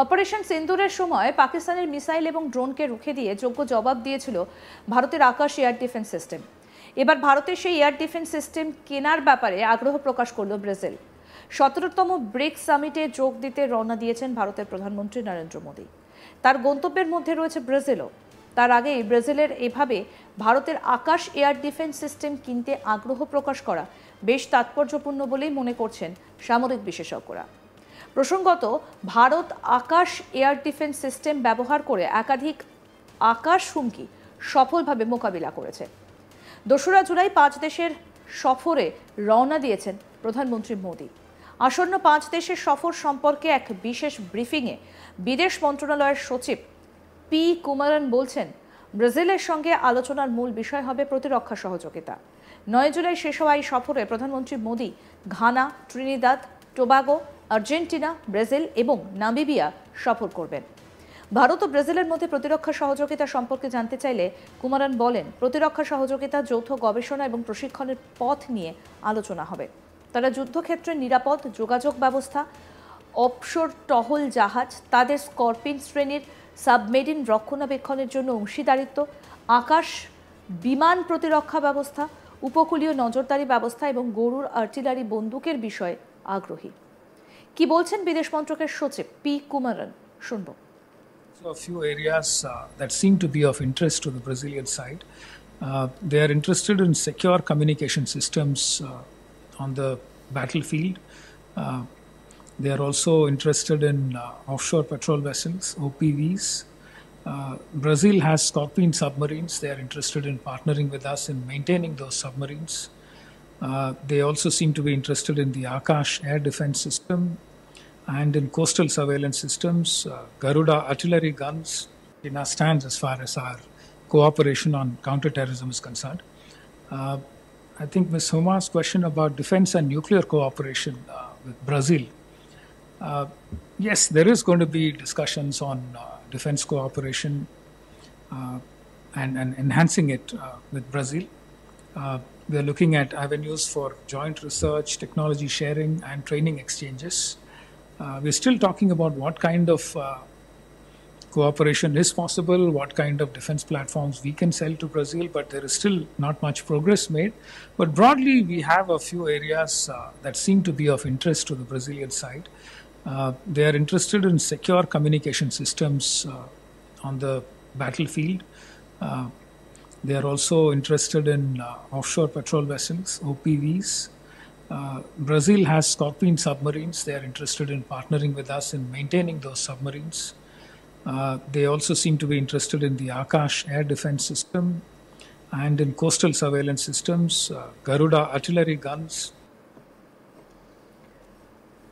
Operation সিন্দুরের সময় পাকিস্তানের missile এবং ড্রোনকে রুখে দিয়ে যোগ্য জবাব দিয়েছিল ভারতের আকাশ এয়ার ডিফেন্স সিস্টেম। এবার ভারতের সেই এয়ার ডিফেন্স সিস্টেম কেনার ব্যাপারে আগ্রহ প্রকাশ করল ব্রাজিল। 17তম ব্রিক্স সামিটে যোগ দিতে রওনা দিয়েছেন ভারতের প্রধানমন্ত্রী নরেন্দ্র মোদী। তার গন্তব্যের মধ্যে রয়েছে ব্রাজিলও। তার আগেই ব্রাজিলের এভাবে ভারতের আকাশ এয়ার ডিফেন্স সিস্টেম কিনতে আগ্রহ প্রকাশ করা বেশ তাৎপর্যপূর্ণ বলেই মনে করছেন সামরিক বিশেষজ্ঞরা। প্রসঙ্গত, ভারত আকাশ এয়ার ডিফেন্স সিস্টেম ব্যবহার করে একাধিক আকাশ হুমকি সফলভাবে মোকাবিলা করেছে। 2রা জুলাই 5 দেশের সফরে রওনা দিয়েছেন প্রধানমন্ত্রী মোদী। আসন্ন 5 দেশের সফর সম্পর্কে এক বিশেষ ব্রিফিংয়ে বিদেশ মন্ত্রণালয়ের সচিব পি কুমারন বলছেন, ব্রাজিলের সঙ্গে আলোচনার মূল বিষয় হবে প্রতিরক্ষা সহযোগিতা। 9 জুলাই শেষ হওয়া এই সফরে প্রধানমন্ত্রী Modi Ghana, Trinidad, Tobago, Argentina, Brazil এবং নামিবিয়া সফর করবেন। ভারত ও ব্রাজিলের মধ্যে প্রতিরক্ষা সহযোগিতা সম্পর্কে জানতে চাইলে কুমারন বলেন, প্রতিরক্ষা সহযোগিতা, যৌথ গবেষণা এবং প্রশিক্ষণের পথ নিয়ে আলোচনা হবে। তারা যুদ্ধক্ষেত্রে নিরাপদ যোগাযোগ ব্যবস্থা, অফশোর টহল জাহাজ, তাদের স্করপিন শ্রেণীর সাবমেরিন রক্ষণাবেক্ষণের জন্য অংশীদারিত্ব, আকাশ বিমান প্রতিরক্ষা ব্যবস্থা, উপকূলীয় নজরদারি ব্যবস্থা এবং গরুর আর্টিলারি বন্দুকের বিষয়ে আগ্রহী। কি বলছেন বিদেশ মন্ত্রকের সচিব পি কুমারন, শুনব। A few areas that seem to be of interest to the Brazilian side. They are interested in secure communication systems on the battlefield. They are also interested in offshore patrol vessels, OPVs. Brazil has Scorpene submarines. They are interested in partnering with us in maintaining those submarines. They also seem to be interested in the Akash air defense system and in coastal surveillance systems. Garuda artillery guns in our stands as far as our cooperation on counterterrorism is concerned. I think Ms. Huma's question about defense and nuclear cooperation with Brazil. Yes, there is going to be discussions on defense cooperation and enhancing it with Brazil. We are looking at avenues for joint research, technology sharing, and training exchanges. We're still talking about what kind of cooperation is possible, what kind of defense platforms we can sell to Brazil, but there is still not much progress made. But broadly, we have a few areas that seem to be of interest to the Brazilian side. They are interested in secure communication systems on the battlefield. They are also interested in offshore patrol vessels, OPVs. Brazil has Scorpene submarines. They are interested in partnering with us in maintaining those submarines. They also seem to be interested in the Akash air defense system and in coastal surveillance systems, Garuda artillery guns.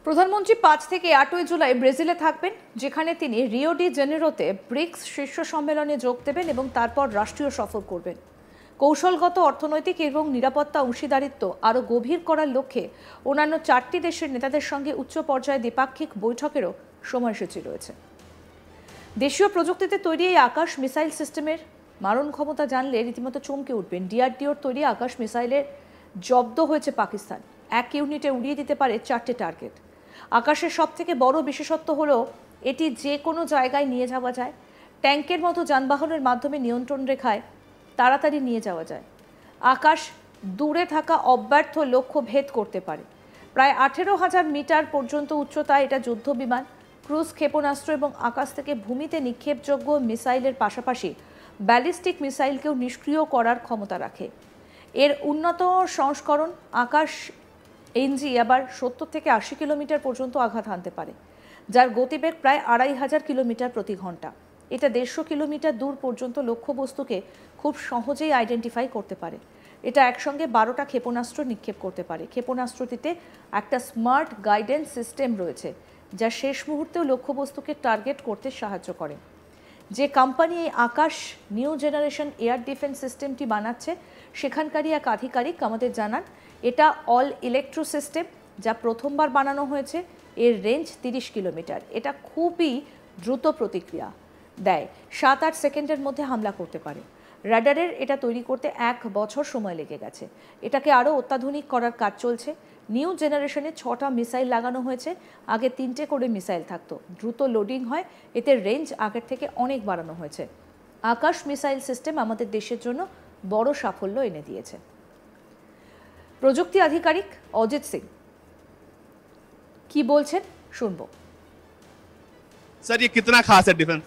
প্রধানমন্ত্রী 5 থেকে 8 জুলাই ব্রাজিলে থাকবেন, যেখানে তিনি Rio de জেনেরোতে bricks শীর্ষ সম্মেলনে যোগ দেবেন এবং তারপর রাষ্ট্রীয় সফর করবেন। কৌশলগত, অর্থনৈতিক এবং নিরাপত্তা অংশীদারিত্ব আরও গভীর করার লক্ষ্যে অন্যান্য 4টি দেশের নেতাদের সঙ্গে উচ্চ পর্যায়ে দ্বিপাক্ষিক বৈঠকেরও সময়সূচি রয়েছে। দেশীয় প্রযুক্তিতে তৈরি এই আকাশ মিসাইল সিস্টেমের মারণ ক্ষমতা জানলে রীতিমতো চমকে উঠবেন। ডিআরডিওর তৈরি আকাশ মিসাইলের জব্দ হয়েছে পাকিস্তান। 1 ইউনিটে উড়িয়ে দিতে পারে 4টে টার্গেট। আকাশের সবথেকে বড় বিশেষত্ব হলো এটি যে কোনো জায়গায় নিয়ে যাওয়া যায়। ট্যাঙ্কের মতো যানবাহনের মাধ্যমে নিয়ন্ত্রণ রেখায় তাড়াতাড়ি নিয়ে যাওয়া যায়। আকাশ দূরে থাকা অব্যর্থ লক্ষ্য ভেদ করতে পারে। প্রায় 18,000 মিটার পর্যন্ত উচ্চতায় এটা যুদ্ধ বিমান, ক্রুজ ক্ষেপণাস্ত্র এবং আকাশ থেকে ভূমিতে নিক্ষেপযোগ্য মিসাইলের পাশাপাশি ব্যালিস্টিক মিসাইলকেও নিষ্ক্রিয় করার ক্ষমতা রাখে। এর উন্নত সংস্করণ আকাশ এনজি আবার 70 থেকে 80 কিলোমিটার পর্যন্ত আঘাত হানতে পারে, যার গতিবেগ প্রায় 2500 কিলোমিটার প্রতি ঘন্টা। এটা 150 কিলোমিটার দূর পর্যন্ত লক্ষ্যবস্তুকে খুব সহজেই আইডেন্টিফাই করতে পারে। এটা একসঙ্গে 12টা ক্ষেপণাস্ত্র নিক্ষেপ করতে পারে। ক্ষেপণাস্ত্রটিতে একটা স্মার্ট গাইডেন্স সিস্টেম রয়েছে, যা শেষ মুহূর্তেও লক্ষ্যবস্তুকে টার্গেট করতে সাহায্য করে। যে কোম্পানি এই আকাশ নিউ জেনারেশন এয়ার ডিফেন্স সিস্টেমটি বানাচ্ছে, সেখানকারই এক আধিকারিক আমাদের জানান, এটা অল ইলেকট্রো সিস্টেম, যা প্রথমবার বানানো হয়েছে। এর রেঞ্জ 30 কিলোমিটার। এটা খুবই দ্রুত প্রতিক্রিয়া দেয়, 7-8 সেকেন্ডের মধ্যে হামলা করতে পারে। রাডারের এটা তৈরি করতে 1 বছর সময় লেগে গেছে। এটাকে আরও অত্যাধুনিক করার কাজ চলছে। নিউ জেনারেশনে 6টা মিসাইল লাগানো হয়েছে, আগে 3টে করে মিসাইল থাকতো। দ্রুত লোডিং হয়, এতে রেঞ্জ আগের থেকে অনেক বাড়ানো হয়েছে। আকাশ মিসাইল সিস্টেম আমাদের দেশের জন্য বড় সাফল্য এনে দিয়েছে। প্রযুক্তি আধিকারিক অজিত সিং কি বলছেন শুনবো। सर ये कितना खास है डिफेंस?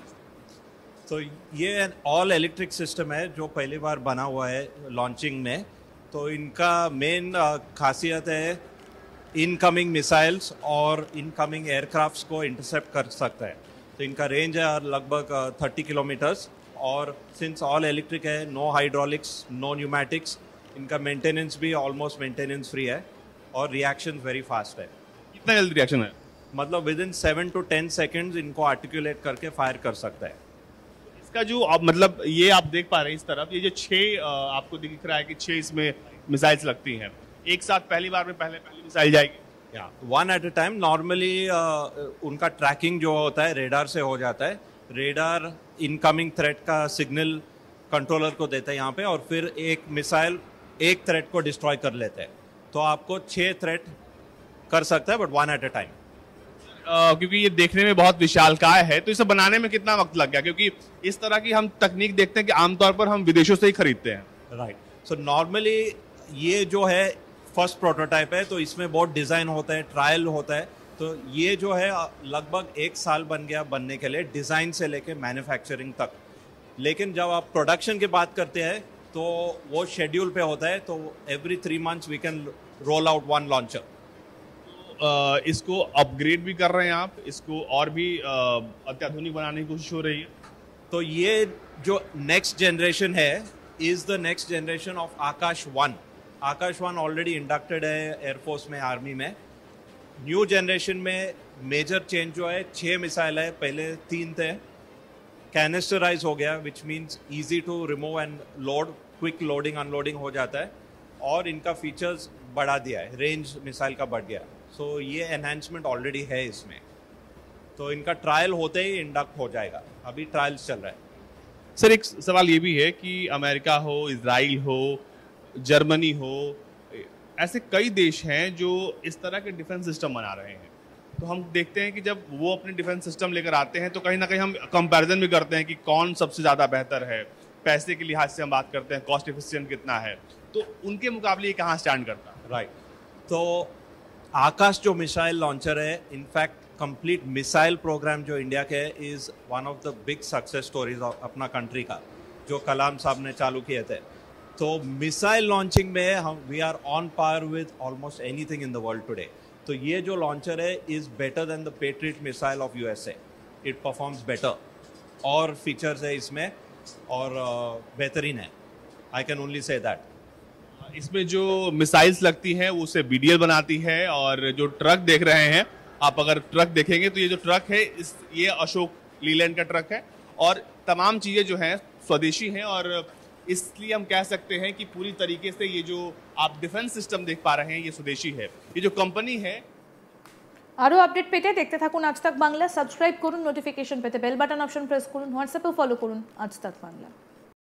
तो ये ऑल इलेक्ट्रिक सिस्टम है जो पहली बार बना हुआ है लॉन्चिंग में। तो इनका मेन खासियत है इनकमिंग मिसाइल्स और इनकमिंग एयरक्राफ्ट्स को इंटरसेप्ट कर सकता है। तो इनका रेंज है लगभग 30 किलोमीटर्स और सिंस ऑल इलेक्ट्रिक है, नो हाइड्रोलिक्स, नो न्यूमैटिक्स, इनका मेंटेनेंस भी ऑलमोस्ट मेंटेनेंस फ्री है और रिएक्शन वेरी फास्ट है। कितना जल्दी रिएक्शन है? मतलब विद इन 7 to 10 सेकेंड्स इनको आर्टिकुलेट करके फायर कर सकता है। इसका जो अब मतलब ये आप देख पा रहे हैं इस तरफ, ये जो 6 आपको दिख रहा है कि 6 इसमें मिसाइल्स लगती हैं, एक साथ पहली बार में पहली मिसाइल जाएगी। या one at a time. Normally उनका ट्रैकिंग जो होता है रेडार से हो जाता है। रेडार इनकमिंग थ्रेट का सिग्नल कंट्रोलर को देता है यहाँ पे और फिर एक मिसाइल एक थ्रेट को डिस्ट्रॉय कर लेते हैं। तो आपको 6 थ्रेट कर सकता है but one at a time. क्योंकि ये देखने में बहुत विशालकाय है, तो इसे बनाने में कितना वक्त लग गया? क्योंकि इस तरह की हम तकनीक देखते हैं कि आमतौर पर हम विदेशों से ही खरीदते हैं। राइट। सो नॉर्मली ये जो है फर्स्ट प्रोटोटाइप है, तो इसमें बहुत डिज़ाइन होता है, ट्रायल होता है। तो ये जो है लगभग 1 साल बन गया बनने के लिए, डिज़ाइन से लेके मैन्युफैक्चरिंग तक। लेकिन जब आप प्रोडक्शन की बात करते हैं तो वो शेड्यूल पे होता है। तो every 3 months we can roll out one launcher. इसको अपग्रेड भी कर रहे हैं आप, इसको और भी अत्याधुनिक बनाने की कोशिश हो रही है। तो ये जो नेक्स्ट जनरेशन है is the next generation of Akash 1। Akash 1 already inducted है एयरफोर्स में, आर्मी में। न्यू जनरेशन में मेजर चेंज जो है 6 मिसाइल है, पहले 3 थे। कैनिस्टराइज हो गया which means easy to remove and load, quick loading unloading हो जाता है। और इनका फीचर्स बढ़ा दिया है, रेंज मिसाइल का बढ़ गया। सो ये एनहांसमेंट ऑलरेडी है इसमें। तो इनका ट्रायल होते ही इंडक्ट हो जाएगा, अभी ट्रायल्स चल रहा है। सर एक सवाल ये भी है कि अमेरिका हो, इजराइल हो, जर्मनी हो, ऐसे कई देश हैं जो इस तरह के डिफेंस सिस्टम बना रहे हैं। तो हम देखते हैं कि जब वो अपने डिफेंस सिस्टम लेकर आते हैं तो कहीं ना कहीं हम कंपैरिजन भी करते हैं कि कौन सबसे ज़्यादा बेहतर है। पैसे के लिहाज से हम बात करते हैं, कॉस्ट एफिशिएंट कितना है, तो उनके मुकाबले ये कहाँ स्टैंड करता है? राइट। तो आकाश जो मिसाइल लॉन्चर है, इनफैक्ट कंप्लीट मिसाइल प्रोग्राम जो इंडिया के है is one of the big success stories अपना कंट्री का, जो कलाम साहब ने चालू किए थे। तो मिसाइल लॉन्चिंग में हम we are on par with almost anything in the world today. तो ये जो लॉन्चर है is better than the Patriot missile of USA। It performs better और फीचर्स है इसमें और बेहतरीन है। I can only say that. इसमें जो मिसाइल्स लगती हैं वो उसे BDL बनाती है, और जो ट्रक देख रहे हैं आप, अगर ट्रक देखेंगे तो ये जो ट्रक है ये अशोक लीलैंड का ट्रक है, और तमाम चीज़ें जो हैं स्वदेशी हैं। और इसलिए हम कह सकते हैं कि पूरी तरीके से ये जो आप डिफेंस सिस्टम देख पा रहे हैं ये स्वदेशी है। ये जो कंपनी है। আরও আপডেট পেতে দেখতে থাকুন আজ তাক বাংলা। সাবস্ক্রাইব করুন, নোটিফিকেশন পেতে বেল বাটন অপশন প্রেস করুন, হোয়াটসঅ্যাপেও ফলো করুন আজ তাক বাংলা।